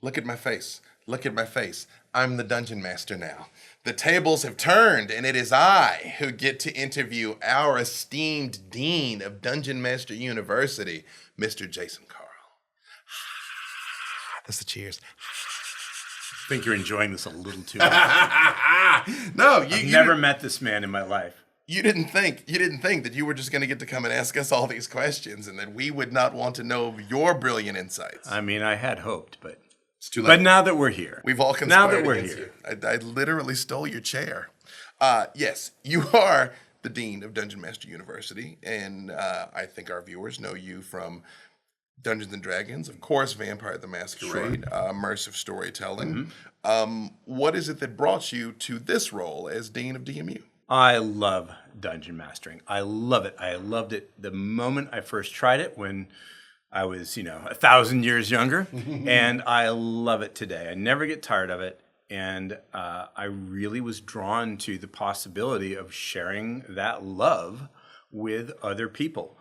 Look at my face. Look at my face. I'm the dungeon master now. The tables have turned, and it is I who get to interview our esteemed dean of Dungeon Master University, Mr. Jason Carl. That's the cheers. I think you're enjoying this a little too much. No, I've never met this man in my life. You didn't think that you were just going to get to come and ask us all these questions and that we would not want to know your brilliant insights. I mean, I had hoped, but it's too late. But now that we're here, we've all conspired now that we're against here. you. I literally stole your chair. Yes, you are the dean of Dungeon Master University, and I think our viewers know you from Dungeons and Dragons, of course, Vampire the Masquerade, immersive storytelling. What is it that brought you to this role as dean of DMU? I love dungeon mastering. I love it. I loved it the moment I first tried it when I was, 1,000 years younger, and I love it today. I never get tired of it, and I really was drawn to the possibility of sharing that love with other people.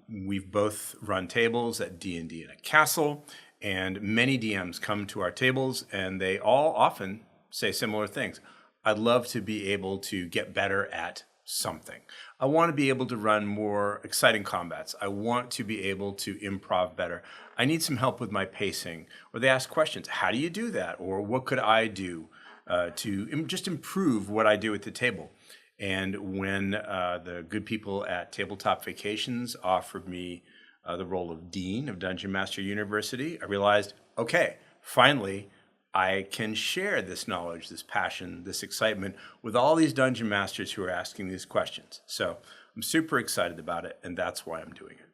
We've both run tables at D&D in a castle, and many DMs come to our tables, and they all often say similar things. I'd love to be able to get better at something. I want to be able to run more exciting combats. I want to be able to improv better. I need some help with my pacing. Or they ask questions, how do you do that? Or what could I do to just improve what I do at the table? And when the good people at Tabletop Vacations offered me the role of Dean of Dungeon Master University, I realized, okay, finally, I can share this knowledge, this passion, this excitement with all these dungeon masters who are asking these questions. So I'm super excited about it, and that's why I'm doing it.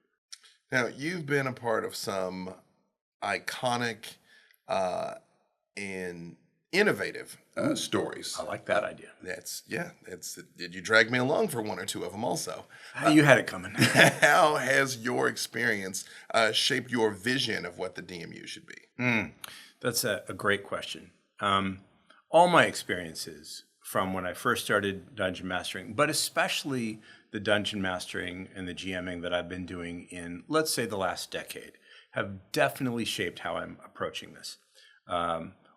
Now, you've been a part of some iconic and innovative stories. I like that idea. Did you drag me along for one or two of them also? You had it coming. How has your experience shaped your vision of what the DMU should be? That's a great question. All my experiences from when I first started dungeon mastering, but especially the dungeon mastering and the GMing that I've been doing in, let's say, the last decade, have definitely shaped how I'm approaching this.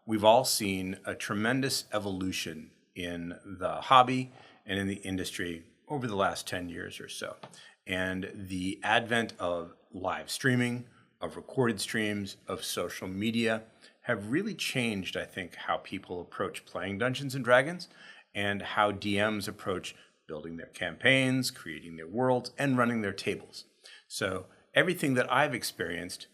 We've all seen a tremendous evolution in the hobby and in the industry over the last 10 years or so. And the advent of live streaming, of recorded streams, of social media have really changed, I think, how people approach playing Dungeons and Dragons and how DMs approach building their campaigns, creating their worlds, and running their tables. So everything that I've experienced,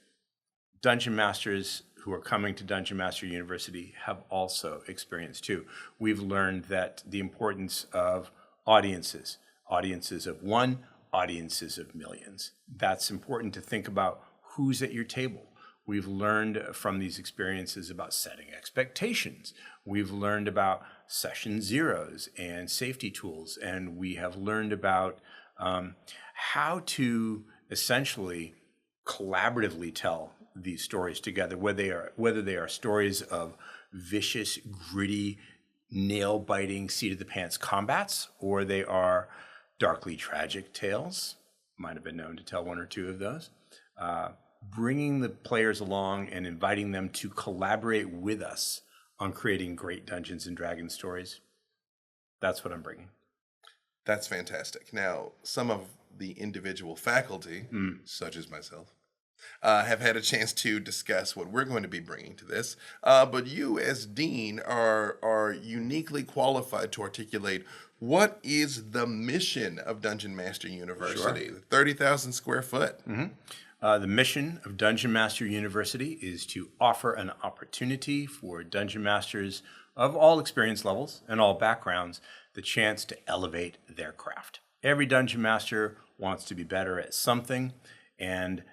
dungeon masters who are coming to Dungeon Master University have also experienced too. We've learned that the importance of audiences of one, audiences of millions. That's important to think about who's at your table. We've learned from these experiences about setting expectations. We've learned about session zeros and safety tools, and we have learned about how to essentially collaboratively tell these stories together, whether they are stories of vicious, gritty, nail-biting, seat-of-the-pants combats, or they are darkly tragic tales. Might have been known to tell one or two of those. Bringing the players along and inviting them to collaborate with us on creating great Dungeons and Dragons stories. That's what I'm bringing. That's fantastic. Now, some of the individual faculty, such as myself, have had a chance to discuss what we're going to be bringing to this. But you, as dean, are uniquely qualified to articulate what is the mission of Dungeon Master University, the 30,000 square foot. The mission of Dungeon Master University is to offer an opportunity for Dungeon Masters of all experience levels and all backgrounds the chance to elevate their craft. Every Dungeon Master wants to be better at something, and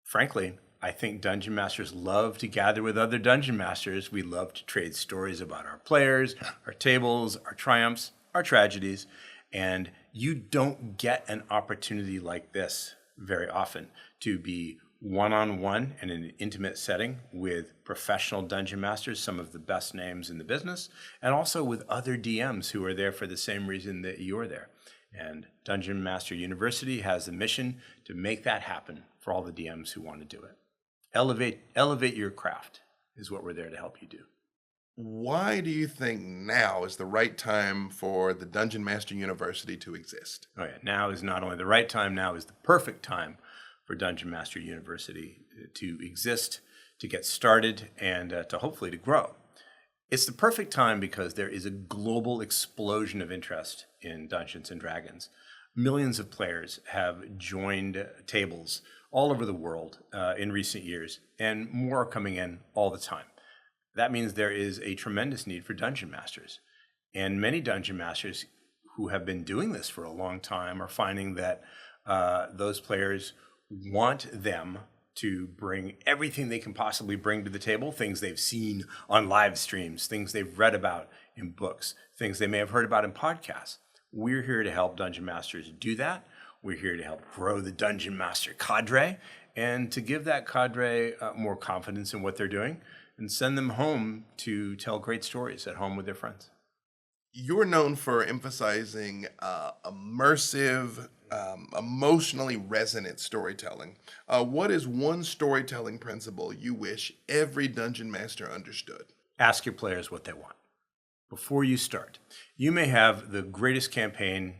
frankly, I think Dungeon Masters love to gather with other Dungeon Masters. We love to trade stories about our players, our tables, our triumphs, our tragedies, and you don't get an opportunity like this very often to be one-on-one in an intimate setting with professional dungeon masters, some of the best names in the business, and also with other DMs who are there for the same reason that you're there. And Dungeon Master University has the mission to make that happen for all the DMs who want to do it. Elevate your craft. is what we're there to help you do. Why do you think now is the right time for the Dungeon Master University to exist? Oh yeah, now is not only the right time, now is the perfect time for Dungeon Master University to exist, to get started, and to hopefully to grow. It's the perfect time because there is a global explosion of interest in Dungeons and Dragons. Millions of players have joined tables all over the world in recent years, and more are coming in all the time. That means there is a tremendous need for dungeon masters. And many dungeon masters who have been doing this for a long time are finding that those players want them to bring everything they can possibly bring to the table, things they've seen on live streams, things they've read about in books, things they may have heard about in podcasts. We're here to help dungeon masters do that. We're here to help grow the dungeon master cadre and to give that cadre more confidence in what they're doing and send them home to tell great stories at home with their friends. You're known for emphasizing immersive, emotionally resonant storytelling. What is one storytelling principle you wish every dungeon master understood? Ask your players what they want. Before you start, you may have the greatest campaign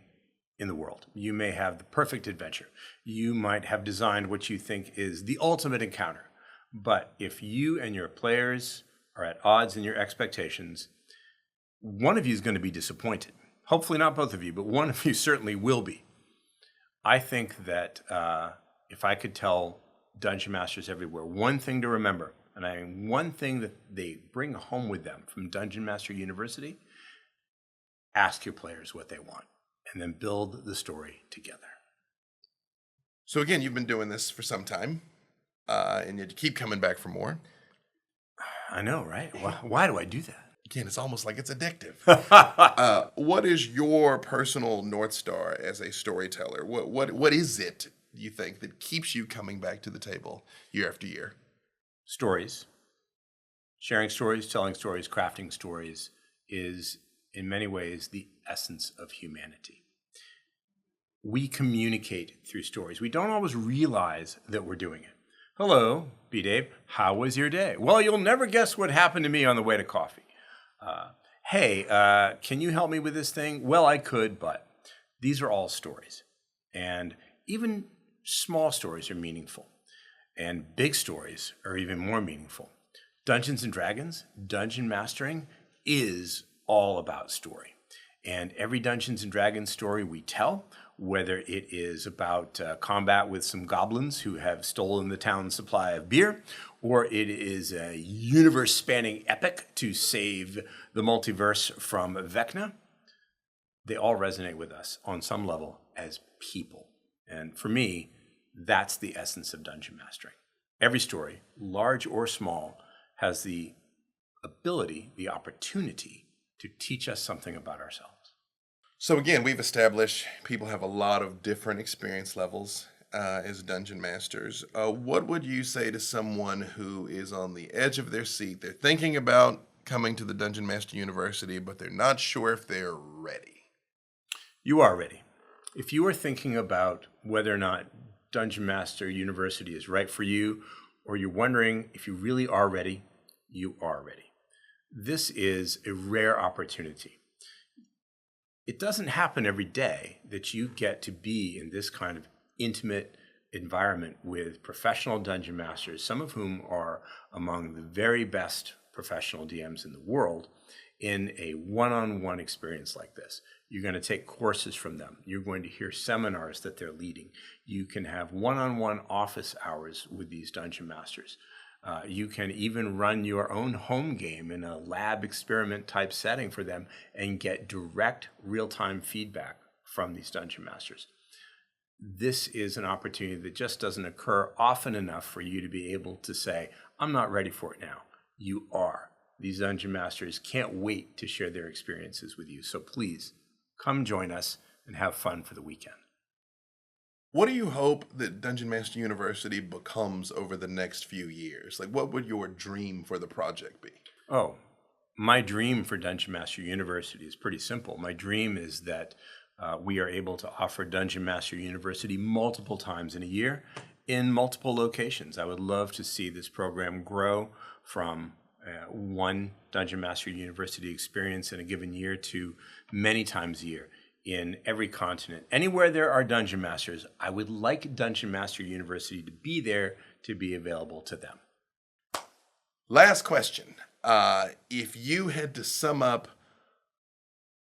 in the world. You may have the perfect adventure. You might have designed what you think is the ultimate encounter. But if you and your players are at odds in your expectations, one of you is going to be disappointed. Hopefully not both of you, but one of you certainly will be. I think that if I could tell dungeon masters everywhere one thing to remember, and one thing that they bring home with them from Dungeon Master University, ask your players what they want, and then build the story together. So again, you've been doing this for some time. And you keep coming back for more. I know, right? Why do I do that? Again, it's almost like it's addictive. What is your personal North Star as a storyteller? What is it, you think, that keeps you coming back to the table year after year? Stories. Sharing stories, telling stories, crafting stories is, in many ways, the essence of humanity. We communicate through stories. We don't always realize that we're doing it. Hello, B. Dave. How was your day? Well, you'll never guess what happened to me on the way to coffee. Hey, can you help me with this thing? Well, I could, but these are all stories. And even small stories are meaningful. And big stories are even more meaningful. Dungeons and Dragons, dungeon mastering is all about story. And every Dungeons and Dragons story we tell, whether it is about combat with some goblins who have stolen the town's supply of beer, or it is a universe-spanning epic to save the multiverse from Vecna, they all resonate with us on some level as people. And for me, that's the essence of dungeon mastering. Every story, large or small, has the ability, the opportunity to teach us something about ourselves. So again, we've established people have a lot of different experience levels as dungeon masters. What would you say to someone who is on the edge of their seat? They're thinking about coming to the Dungeon Master University, but they're not sure if they're ready. You are ready. If you are thinking about whether or not Dungeon Master University is right for you, or you're wondering if you really are ready, you are ready. This is a rare opportunity. It doesn't happen every day that you get to be in this kind of intimate environment with professional dungeon masters, some of whom are among the very best professional DMs in the world, in a one-on-one experience like this. You're going to take courses from them. You're going to hear seminars that they're leading. You can have one-on-one office hours with these dungeon masters. You can even run your own home game in a lab experiment type setting for them and get direct real-time feedback from these dungeon masters. This is an opportunity that just doesn't occur often enough for you to be able to say, I'm not ready for it now. You are. These dungeon masters can't wait to share their experiences with you. So please come join us and have fun for the weekend. What do you hope that Dungeon Master University becomes over the next few years? Like, what would your dream for the project be? Oh, my dream for Dungeon Master University is pretty simple. My dream is that we are able to offer Dungeon Master University multiple times in a year in multiple locations. I would love to see this program grow from one Dungeon Master University experience in a given year to many times a year in every continent. Anywhere there are Dungeon Masters, I would like Dungeon Master University to be there to be available to them. Last question. If you had to sum up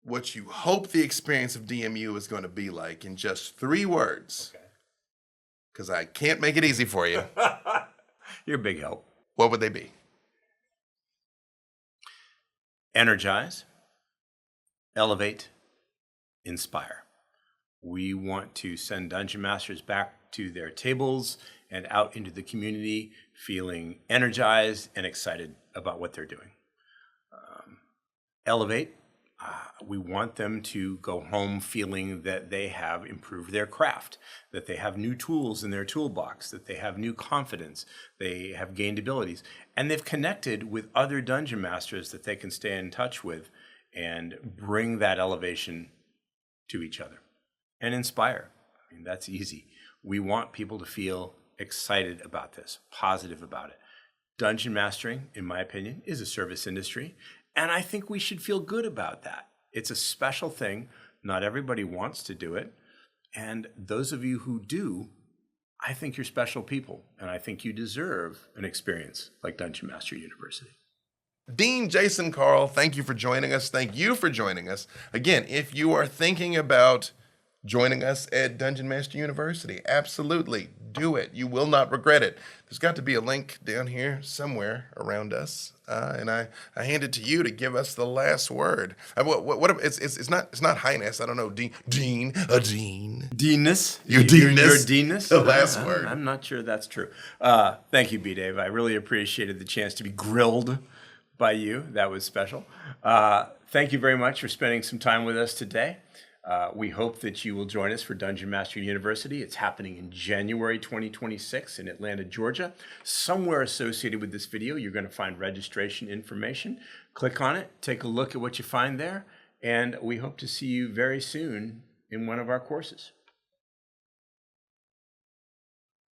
what you hope the experience of DMU is going to be like in just 3 words, because I can't make it easy for you. You're a big help. What would they be? Energize, elevate, inspire. We want to send Dungeon Masters back to their tables and out into the community feeling energized and excited about what they're doing. Elevate. We want them to go home feeling that they have improved their craft, that they have new tools in their toolbox, that they have new confidence, they have gained abilities, and they've connected with other Dungeon Masters that they can stay in touch with and bring that elevation to each other. And inspire. I mean, that's easy. We want people to feel excited about this, positive about it. Dungeon mastering, in my opinion, is a service industry, and I think we should feel good about that. It's a special thing. Not everybody wants to do it. And those of you who do, I think you're special people. And I think you deserve an experience like Dungeon Master University. Dean Jason Carl, thank you for joining us. Thank you for joining us. Again, if you are thinking about joining us at Dungeon Master University, absolutely do it. You will not regret it. There's got to be a link down here somewhere around us, and I hand it to you to give us the last word. It's not highness. I don't know, dean. Deanness? Your deanness? The last word. I'm not sure that's true. Thank you, B. Dave. I really appreciated the chance to be grilled by you. That was special. Thank you very much for spending some time with us today. We hope that you will join us for Dungeon Master University. It's happening in January 2026 in Atlanta, Georgia. Somewhere associated with this video, you're going to find registration information. Click on it, take a look at what you find there, and we hope to see you very soon in one of our courses.